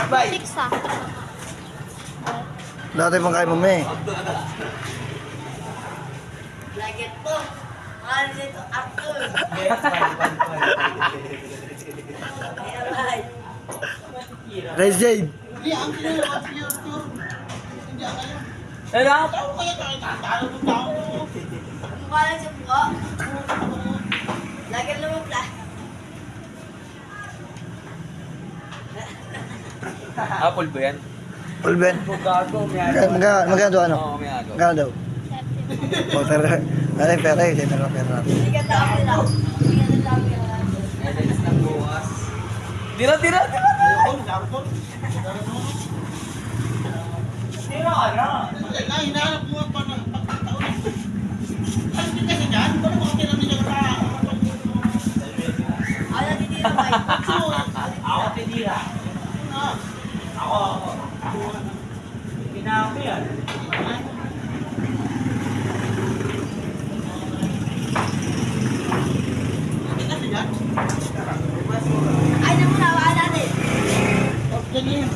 6 ah. Dati pang kain mo, me. Lagi po. Ano dito? Arthur. Rice Jade. Hello? Mukha lang siya po. Lagi lumupla. Apple ba yan? Pulben. Gago, may Magkano daw ano? Oo, may agaw. Magkano daw? O, pero, nanay, pero, hindi na pero. Hindi ka dami lang. Hindi ka dami lang. Edits ng bukas. Tira, tira, tira! Tira ka na! Hinahanap mo pa ng pagkataon. Ano din kasi dyan? Paano mo kailangan niya ka? Ano titira ba? Ako titira. Ako. Pinako yan. Ano kasi dyan? Ay, naku na, wala natin. Option yun.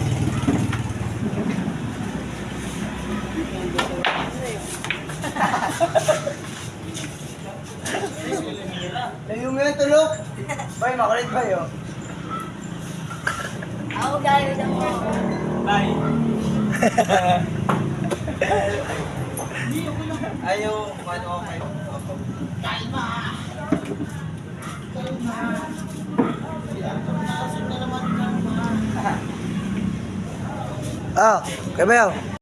Yung nga tulog. Bay, makulit ba yun? Ako gaya ng Bye. Ayaw, ano, okay. Kalma. Kalma. Nasip na naman kalma. Ah, kaya ba yun?